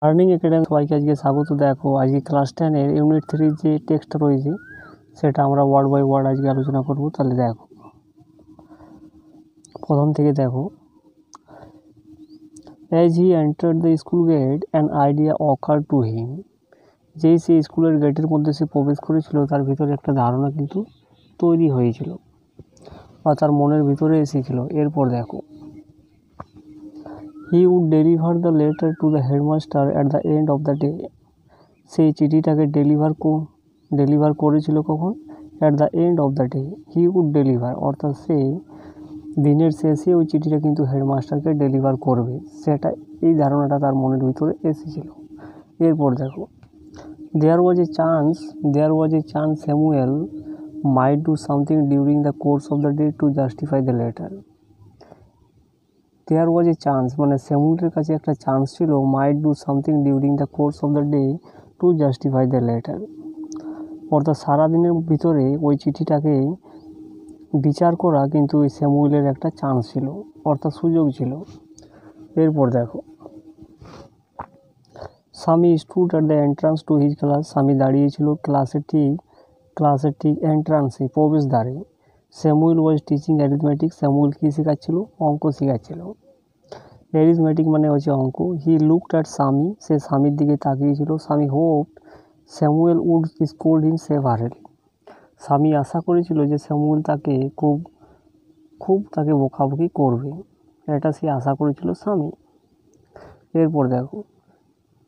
Learning academy সবাইকে আজকে স্বাগত। দেখো আজকে ক্লাস 10-এর ইউনিট 3 যে টেক্সটটা রয়েছে সেটা আমরা ওয়ার্ড বাই ওয়ার্ড আজকে আলোচনা করব। তাহলে দেখো প্রথম থেকে দেখো, as he entered the school gate an idea occur to him. যেই সে স্কুলের গেটের মধ্যে সে প্রবেশ করেছিল তার ভিতরে একটা ধারণা কিন্তু তৈরি হয়েছিল বা তার মনের ভিতরে এসেছিল। এরপর দেখো, he would deliver the letter to the headmaster at the end of the day. সেই চিঠিটাকে ডেলিভার করেছিল কখন? At the end of the day he would deliver, অর্থাৎ সে দিনের শেষে ওই চিঠিটা কিন্তু হেডমাস্টারকে ডেলিভার করবে, সেটা এই ধারণাটা তার মনের ভিতরে এসেছিল। এরপর দেখো, there was a chance Samuel might do something during the course of the day to justify the letter. There was a chance মানে স্যামুয়েলের কাছে একটা চান্স ছিল, might do something during the course of the day to justify the letter, অর্থাৎ সারাদিনের ভিতরে ওই চিঠিটাকে বিচার করা কিন্তু ওই স্যামুয়েলের একটা চান্স ছিল, অর্থাৎ সুযোগ ছিল। এরপর দেখো, Swami stood at the entrance to his class. Swami দাঁড়িয়েছিল ক্লাসের ঠিক এন্ট্রান্সে, প্রবেশদ্বারে। Samuel was teaching arithmetic. Samuel কী শেখাচ্ছিল? অঙ্ক শেখাচ্ছিল। অ্যারিথমেটিক মানে হচ্ছে অঙ্ক। হি লুকড অ্যাট স্বামী, সে স্বামীর দিকে তাকিয়েছিল। Swami hoped Samuel would scold him severely. Swami আশা করেছিল যে স্যামুয়েল তাকে খুব তাকে বকাবকি করবে, এটা সে আশা করেছিল স্বামী। এরপর দেখো,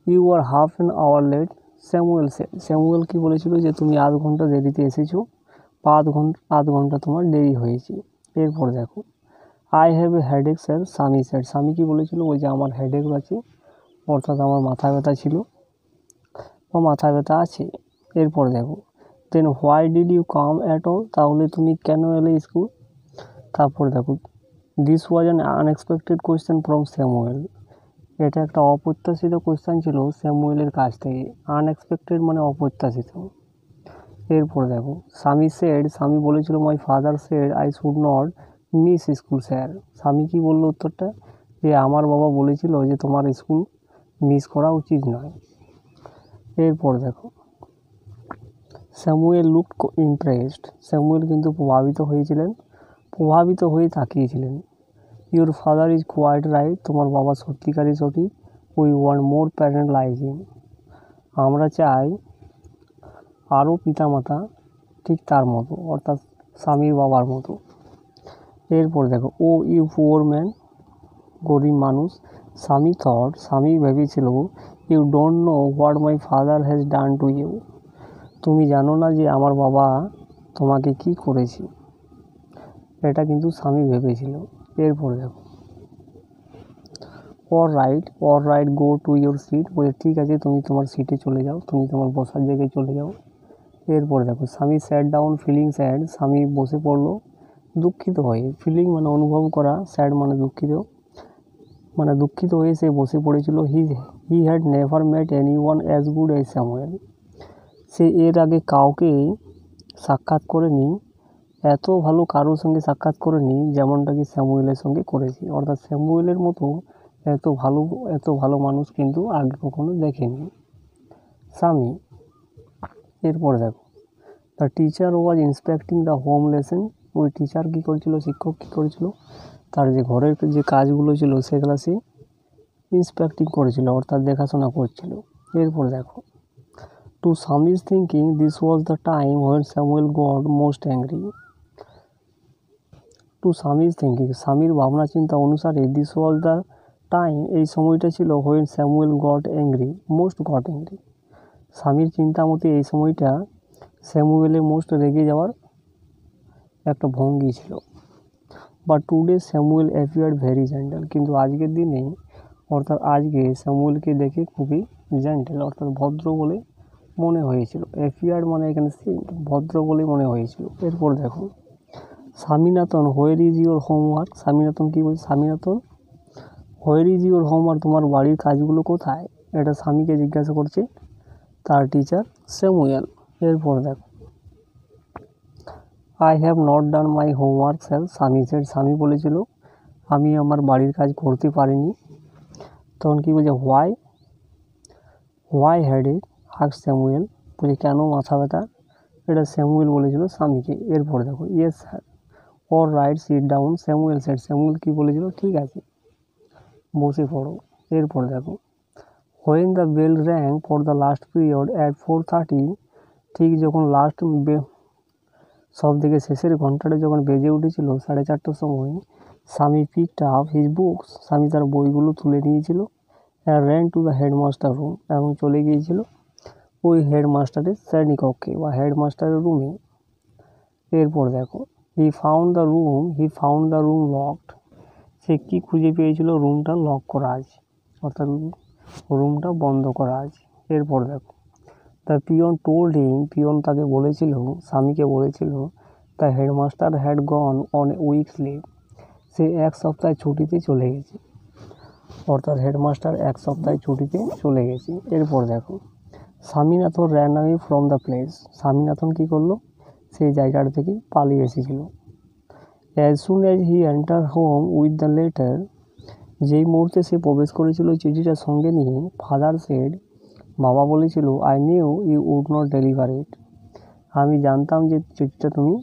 you are half an hour late. Samuel কি বলেছিল? যে তুমি আধ ঘন্টা দেরিতে এসেছো বা আধ ঘন্টা তোমার দেরি হয়েছে। এরপর দেখো, I have a headache sir. স্বামী কি বলেছিল? ওই যে আমার হেডেক আছে, অর্থাৎ আমার মাথা ব্যথা ছিল বা মাথা ব্যথা আছে। এরপর দেখো, then why did you come at all. তাহলে তুমি কেন এলে স্কুল? তারপর দেখো, this was an unexpected question from Samuel. এটা একটা অপ্রত্যাশিত কোয়েশ্চেন ছিল স্যামুয়েলের কাছ থেকে। আনএক্সপেক্টেড মানে অপ্রত্যাশিত। এরপর দেখো, স্বামী বলেছিল, my father said I should not miss school sir. স্বামী কি বললো উত্তরটা? যে আমার বাবা বলেছিল যে তোমার স্কুল মিস করা উচিত নয়। এরপর দেখো, স্যামুয়েল লুকড ইমপ্রেসড। স্যামুয়েল কিন্তু প্রভাবিত হয়ে তাকিয়েছিলেন। Your father is quite right. তোমার বাবা সত্যিকারই সঠিক। We want more parent like him. আমরা চাই আরও পিতামাতা ঠিক তার মতো, অর্থাৎ স্বামীর বাবার মতো। এরপর দেখো, ও ইউ পুয়ার ম্যান, গরিব মানুষ। স্বামী ভেবেছিল, you don't know what my father has done to you. তুমি জানো না যে আমার বাবা তোমাকে কি করেছে, এটা কিন্তু স্বামী ভেবেছিল। এরপর দেখো, all right go to your seat. বলে ঠিক আছে, তুমি তোমার সিটে চলে যাও, তুমি তোমার বসার জায়গায় চলে যাও। এরপর দেখো, স্বামী স্যাট ডাউন ফিলিং স্যাড। স্বামী বসে পড়লো দুঃখিত হয়ে। ফিলিং মানে অনুভব করা, স্যাড মানে দুঃখিত হয়ে সে বসে পড়েছিল। He had never met anyone as good as Samuel. সে এর আগে কাউকে সাক্ষাৎ করেনি, এত ভালো কারোর সঙ্গে সাক্ষাৎ করেনি যেমনটা কি স্যামুয়েলের সঙ্গে করেছি, অর্থাৎ স্যামুয়েলের মতো এত ভালো মানুষ কিন্তু আগে কখনো দেখেনি স্বামী। এরপর দেখো, the teacher was inspecting the home lesson. ওই টিচার কী করেছিল? শিক্ষক কী করেছিল? তার যে ঘরের যে কাজগুলো ছিল সেগুলো সে ইন্সপেক্টিং করেছিল, অর্থাৎ দেখাশোনা করছিল। এরপর দেখো, to Swami's thinking this was the time when Samuel got most angry. To Swami's thinking, স্বামীর ভাবনা চিন্তা অনুসারে, দিস ওয়াজ দ্য টাইম, এই সময়টা ছিল, হোয়েন স্যামুয়েল গট অ্যাংরি। স্বামীর চিন্তা মতে এই সময়টা স্যামুয়েলের মোস্ট রেগে যাওয়ার একটা ভঙ্গি ছিল। But today Samuel appeared very gentle. কিন্তু আজকের দিনে, অর্থাৎ আজকে স্যামুয়েলকে দেখে খুবই জেন্টাল, অর্থাৎ ভদ্র বলে মনে হয়েছিল। অ্যাপিয়ার্ড মানে এখানে ভদ্র বলে মনে হয়েছিল। এরপর দেখো, Swaminathan where is your homework. Swaminathan কী বলছে? হোয়ার ইজ ইউর হোমওয়ার্ক, তোমার বাড়ির কাজগুলো কোথায়? এটা স্বামীকে জিজ্ঞাসা করছে তার টিচার স্যামুয়েল। এরপর দেখো, I have not done my homework sir. স্বামী বলেছিল আমি আমার বাড়ির কাজ করতে পারিনি। তখন কী বলছে? Why why headache ask Samuel, বলছে কেন মাথা ব্যথা, এটা স্যামুয়েল বলেছিল স্বামীকে। এরপর দেখো yes sir, all right sit down Samuel said, Samuel কী বলেছিল, ঠিক আছে বসে পড়ো। এরপর দেখো when the bell rang for the last period at 4:30, ঠিক যখন লাস্ট সব থেকে শেষের ঘন্টাটা যখন বেজে উঠেছিল 4:30টার সময়, স্বামী পিকড আপ হিজ বুকস, স্বামী তার বইগুলো তুলে নিয়েছিল, and ran to the headmaster room, এবং চলে গিয়েছিল ওই হেডমাস্টারের শ্রেণীকক্ষে বা হেডমাস্টারের রুমে। এরপর দেখো he found the room locked, সে কী খুঁজে পেয়েছিল, রুমটা লক করা আছে, অর্থাৎ রুমটা বন্ধ করা আছে। এরপর দেখো the peon told him, peon তাকে বলেছিল, স্বামীকে বলেছিল, the headmaster had gone on a week's leave, সে এক সপ্তাহে ছুটিতে চলে গেছে, অর্থাৎ হেডমাস্টার এক সপ্তাহে ছুটিতে চলে গেছে। এরপর দেখো Swaminathan ran away from the place, Swaminathan কী করলো, সেই জায়গাটা থেকে পালিয়ে এসেছিল। As soon as he enter home with the letter, যেই মুহূর্তে সে প্রবেশ করেছিল চিঠিটা সঙ্গে নিয়ে, ফাদার সেড, বাবা বলেছিল, I knew you would not deliver it, আমি জানতাম যে চিঠিটা তুমি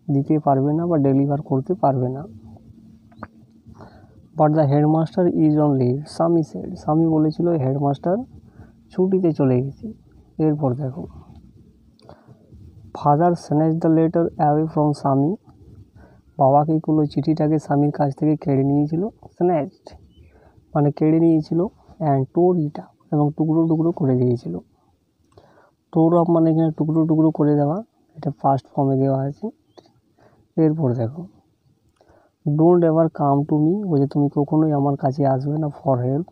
দিতে পারবে না বা ডেলিভার করতে পারবে না। But the headmaster is on leave Swami said, Swami বলেছিল হেডমাস্টার ছুটিতে চলে গেছে। এরপর দেখো father snatch the letter away from Swami, বাবা কী করলো, চিঠিটাকে স্বামীর কাছ থেকে কেড়ে নিয়েছিল, স্ন্যাচড মানে কেড়ে নিয়েছিল, অ্যান্ড টোর ইট আপ, এবং টুকরো টুকরো করে দিয়েছিল। টোর আপ মানে এখানে টুকরো টুকরো করে দেওয়া, এটা ফার্স্ট ফর্মে দেওয়া আছে। এরপর দেখো don't ever come to me, বলছে তুমি কখনোই আমার কাছে আসবে না, ফর হেল্প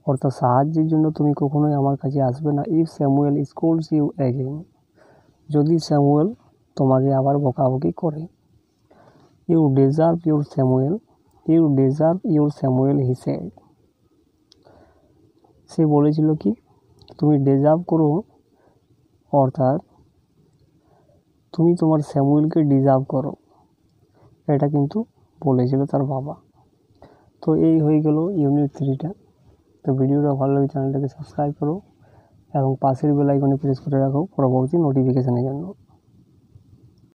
অর্থাৎ সাহায্যের জন্য তুমি কখনোই আমার কাছে আসবে না, if Samuel scolds you again, যদি স্যামুয়েল তোমাকে আবার বকাবকি করে। You deserve your Samuel he said, সে বলেছিল কি তুমি ডিজার্ভ করো, অর্থাৎ তুমি তোমার স্যামুয়েলকে ডিজার্ভ করো, এটা কিন্তু বলেছিল তার বাবা। তো এই হয়ে গেল ইউনিট 3টা। তো ভিডিওটা ভালো লাগে চ্যানেলটাকে সাবস্ক্রাইব করো এবং পাশের বেল আইকনে প্রেস করে রাখো পরবর্তী নোটিফিকেশানের জন্য।